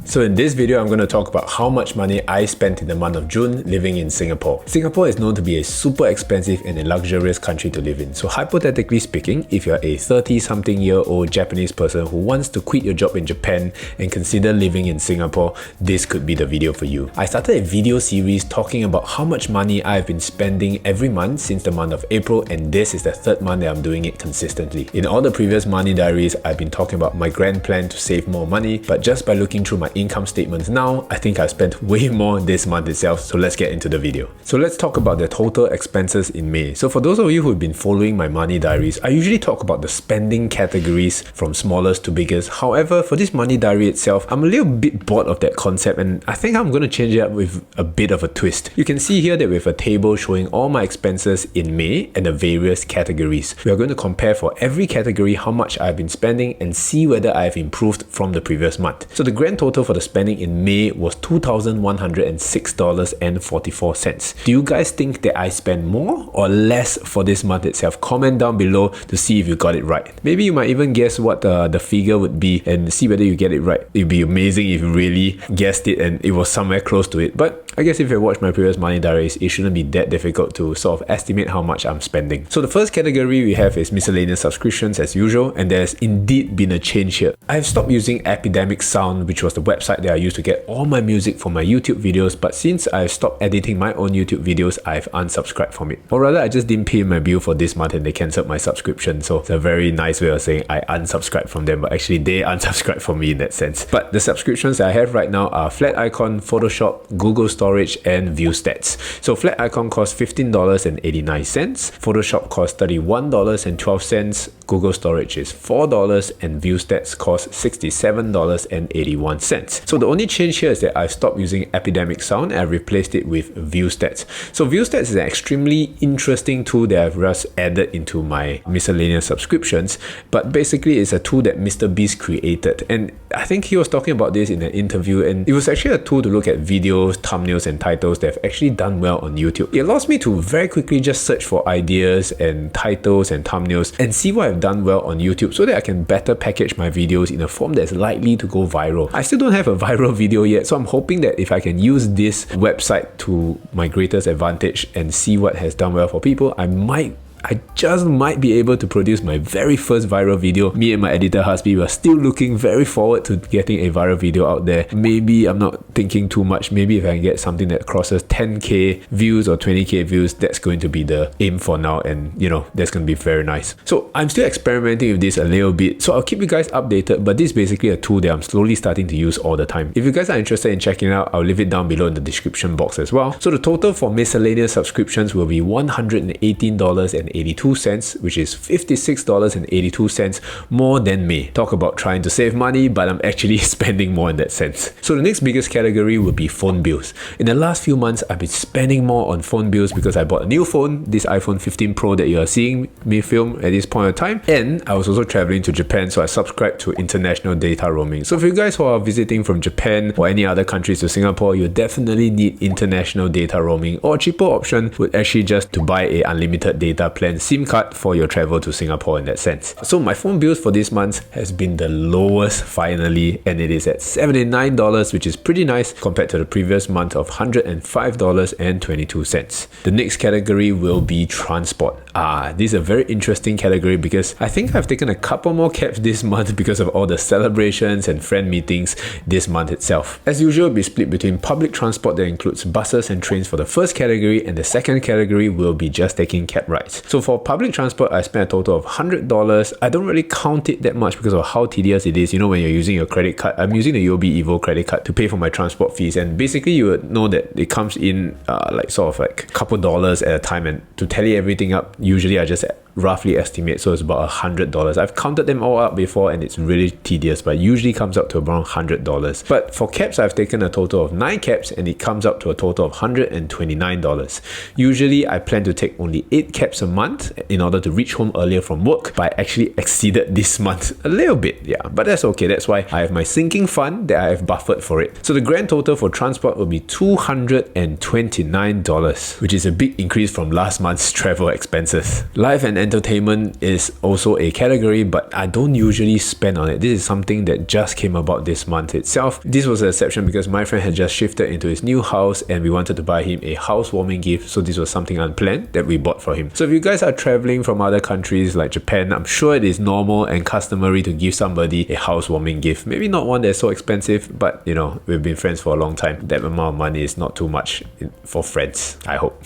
So in this video, I'm going to talk about how much money I spent in the month of June living in Singapore. Singapore is known to be a super expensive and a luxurious country to live in. So hypothetically speaking, if you're a 30-something-year-old Japanese person who wants to quit your job in Japan and consider living in Singapore, this could be the video for you. I started a video series talking about how much money I've been spending every month since the month of April, and this is the third month that I'm doing it consistently. In all the previous money diaries, I've been talking about my grand plan to save more money, but just by looking through my income statements now, I think I've spent way more this month itself, so let's get into the video. So let's talk about the total expenses in May. So for those of you who've been following my money diaries, I usually talk about the spending categories from smallest to biggest. However, for this money diary itself, I'm a little bit bored of that concept, and I think I'm going to change it up with a bit of a twist. You can see here that we have a table showing all my expenses in May and the various categories. We are going to compare for every category how much I've been spending and see whether I've improved from the previous month. So the grand total for the spending in May was $2,106.44. Do you guys think that I spend more or less for this month itself? Comment down below to see if you got it right. Maybe you might even guess what the figure would be and see whether you get it right. It'd be amazing if you really guessed it and it was somewhere close to it. But I guess if you watched my previous money diaries, it shouldn't be that difficult to sort of estimate how much I'm spending. So the first category we have is miscellaneous subscriptions as usual, and there's indeed been a change here. I've stopped using Epidemic Sound, which was the website that I used to get all my music for my YouTube videos, but since I've stopped editing my own YouTube videos, I've unsubscribed from it. Or rather, I just didn't pay my bill for this month and they cancelled my subscription. So it's a very nice way of saying I unsubscribed from them, but actually they unsubscribed from me in that sense. But the subscriptions that I have right now are Flat Icon, Photoshop, Google Storage, and View Stats. So Flat Icon costs $15.89, Photoshop costs $31.12, Google Storage is $4, and View Stats costs $67.81. So the only change here is that I've stopped using Epidemic Sound and I've replaced it with View Stats. So View Stats is an extremely interesting tool that I've just added into my miscellaneous subscriptions, but basically it's a tool that Mr. Beast created, and I think he was talking about this in an interview, and it was actually a tool to look at videos, thumbnails, and titles that have actually done well on YouTube. It allows me to very quickly just search for ideas and titles and thumbnails and see what I've done well on YouTube so that I can better package my videos in a form that's likely to go viral. I still don't have a viral video yet, so I'm hoping that if I can use this website to my greatest advantage and see what has done well for people, I just might be able to produce my very first viral video. Me and my editor Hasbi were still looking very forward to getting a viral video out there. Maybe I'm not thinking too much. Maybe if I can get something that crosses 10k views or 20k views, that's going to be the aim for now, and you know, that's going to be very nice. So I'm still experimenting with this a little bit, so I'll keep you guys updated, but this is basically a tool that I'm slowly starting to use all the time. If you guys are interested in checking it out, I'll leave it down below in the description box as well. So the total for miscellaneous subscriptions will be $118.82, which is $56.82 more than May. Talk about trying to save money, but I'm actually spending more in that sense. So the next biggest category will be phone bills. In the last few months, I've been spending more on phone bills because I bought a new phone, this iPhone 15 Pro that you are seeing me film at this point in time, and I was also traveling to Japan, so I subscribed to international data roaming. So for you guys who are visiting from Japan or any other countries to Singapore, you definitely need international data roaming, or a cheaper option would actually just to buy a unlimited data plan SIM card for your travel to Singapore in that sense. So my phone bills for this month has been the lowest finally, and it is at $79, which is pretty nice compared to the previous month of $105.22. The next category will be transport. This is a very interesting category because I think I've taken a couple more cabs this month because of all the celebrations and friend meetings this month itself. As usual, it'll be split between public transport that includes buses and trains for the first category, and the second category will be just taking cab rides. So for public transport, I spent a total of $100. I don't really count it that much because of how tedious it is. You know, when you're using your credit card, I'm using the UOB Evo credit card to pay for my transport fees, and basically you would know that it comes in like sort of like a couple dollars at a time, and to tally everything up, usually I just roughly estimate, so it's about $100. I've counted them all up before and it's really tedious, but it usually comes up to around $100. But for cabs, I've taken a total of 9 cabs and it comes up to a total of $129. Usually I plan to take only 8 cabs a month in order to reach home earlier from work, but I actually exceeded this month a little bit, yeah, but that's okay. That's why I have my sinking fund that I have buffered for it. So the grand total for transport will be $229, which is a big increase from last month's travel expenses. Life and entertainment is also a category, but I don't usually spend on it. This is something that just came about this month itself. This was an exception because my friend had just shifted into his new house and we wanted to buy him a housewarming gift, so this was something unplanned that we bought for him. So if you guys are traveling from other countries like Japan, I'm sure it is normal and customary to give somebody a housewarming gift. Maybe not one that's so expensive, but you know, we've been friends for a long time. That amount of money is not too much for friends, I hope.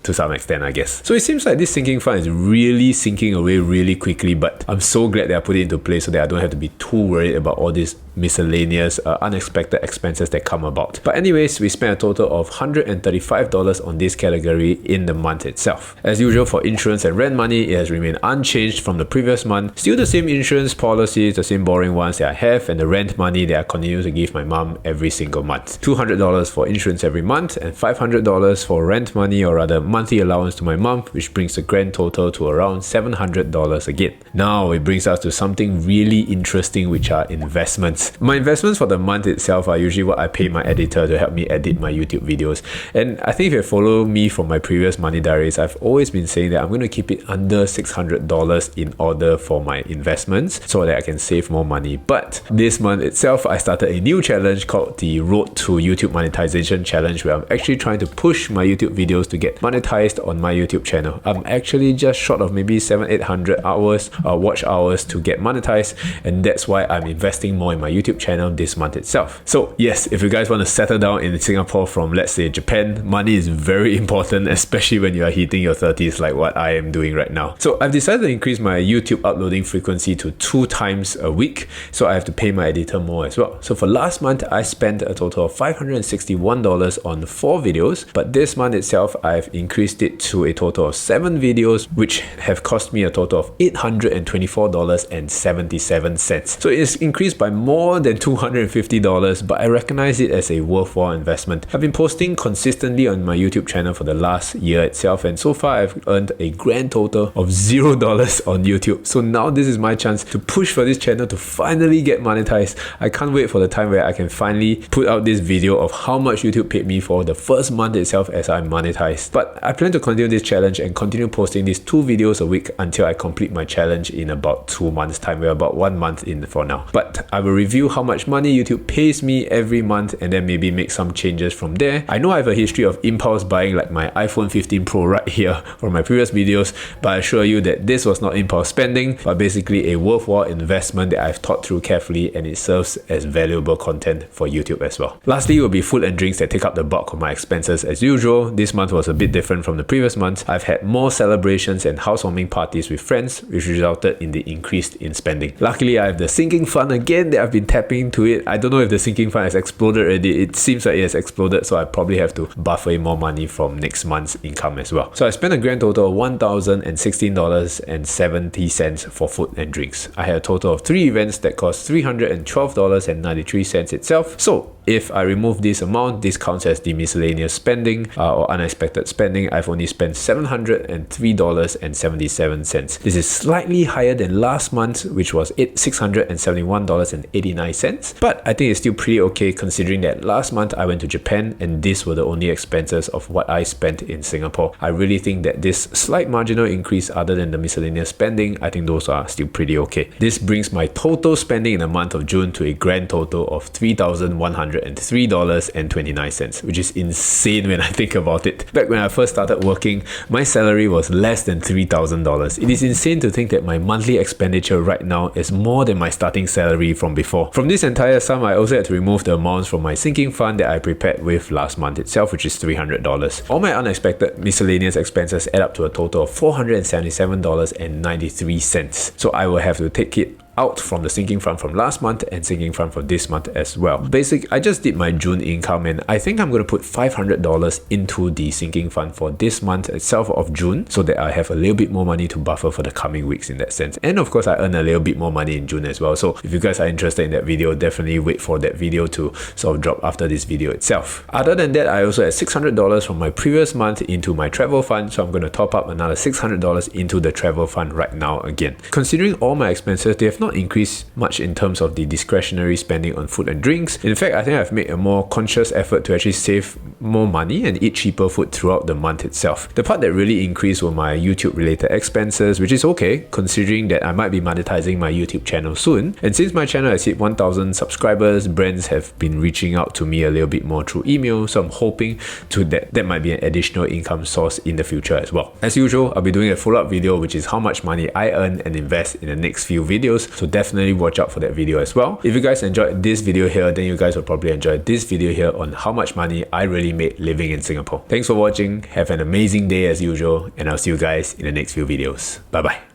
To some extent, I guess. So it seems like this sinking fund is really sinking away really quickly, but I'm so glad that I put it into place so that I don't have to be too worried about all these miscellaneous unexpected expenses that come about. But anyways, we spent a total of $135 on this category in the month itself. As usual, for insurance and rent money, it has remained unchanged from the previous month. Still the same insurance policies, the same boring ones that I have, and the rent money that I continue to give my mom every single month. $200 for insurance every month and $500 for rent money, or rather monthly allowance to my mom, which brings the grand total to around $700 again. Now it brings us to something really interesting, which are investments. My investments for the month itself are usually what I pay my editor to help me edit my YouTube videos. And I think if you follow me from my previous money diaries, I've always been saying that I'm going to keep it under $600 in order for my investments so that I can save more money. But this month itself, I started a new challenge called the Road to YouTube Monetization Challenge, where I'm actually trying to push my YouTube videos to get monetized on my YouTube channel. I'm actually just short of maybe 700-800 hours watch hours to get monetized, and that's why I'm investing more in my YouTube channel this month itself. So yes, if you guys want to settle down in Singapore from, let's say, Japan, money is very important, especially when you are hitting your 30s like what I am doing right now. So I've decided to increase my YouTube uploading frequency to 2 times a week, so I have to pay my editor more as well. So for last month, I spent a total of $561 on 4 videos, but this month itself, I've increased it to a total of 7 videos, which have cost me a total of $824.77. So it's increased by more than $250, but I recognize it as a worthwhile investment. I've been posting consistently on my YouTube channel for the last year itself, and so far I've earned a grand total of $0 on YouTube. So now this is my chance to push for this channel to finally get monetized. I can't wait for the time where I can finally put out this video of how much YouTube paid me for the first month itself as I'm monetized. But I plan to continue this challenge and continue posting these 2 videos a week until I complete my challenge in about 2 months time. We're about 1 month in for now. But I will review how much money YouTube pays me every month and then maybe make some changes from there. I know I have a history of impulse buying, like my iPhone 15 Pro right here from my previous videos, but I assure you that this was not impulse spending, but basically a worthwhile investment that I've thought through carefully, and it serves as valuable content for YouTube as well. Lastly will be food and drinks that take up the bulk of my expenses as usual. This month was a bit different from the previous month. I've had more celebrations and housewarming parties with friends, which resulted in the increase in spending. Luckily, I have the sinking fund again that I've been tapping to it. I don't know if the sinking fund has exploded already. It seems like it has exploded, so I probably have to buffer in more money from next month's income as well. So I spent a grand total of $1,016.70 for food and drinks. I had a total of 3 events that cost $312.93 itself. So if I remove this amount, this counts as the miscellaneous spending or unexpected spending. I've only spent $703.77. This is slightly higher than last month, which was $671.89. But I think it's still pretty okay considering that last month I went to Japan and these were the only expenses of what I spent in Singapore. I really think that this slight marginal increase other than the miscellaneous spending, I think those are still pretty okay. This brings my total spending in the month of June to a grand total of $3,103.29, which is insane when I think about it. Back when I first started working, my salary was less than $3,000. It is insane to think that my monthly expenditure right now is more than my starting salary from before. From this entire sum, I also had to remove the amounts from my sinking fund that I prepared with last month itself, which is $300. All my unexpected miscellaneous expenses add up to a total of $477.93. So I will have to take it out from the sinking fund from last month and sinking fund for this month as well. I just did my June income and I think I'm going to put $500 into the sinking fund for this month itself of June so that I have a little bit more money to buffer for the coming weeks in that sense. And of course, I earn a little bit more money in June as well. So if you guys are interested in that video, definitely wait for that video to sort of drop after this video itself. Other than that, I also had $600 from my previous month into my travel fund. So I'm going to top up another $600 into the travel fund right now again. Considering all my expenses, they have not increased much in terms of the discretionary spending on food and drinks. In fact, I think I've made a more conscious effort to actually save more money and eat cheaper food throughout the month itself. The part that really increased were my YouTube related expenses, which is okay considering that I might be monetizing my YouTube channel soon. And since my channel has hit 1,000 subscribers, brands have been reaching out to me a little bit more through email, so I'm hoping that might be an additional income source in the future as well. As usual, I'll be doing a follow-up video, which is how much money I earn and invest in the next few videos, so definitely watch out for that video as well. If you guys enjoyed this video here, then you guys will probably enjoy this video here on how much money I really made living in Singapore. Thanks for watching, have an amazing day as usual, and I'll see you guys in the next few videos. Bye bye.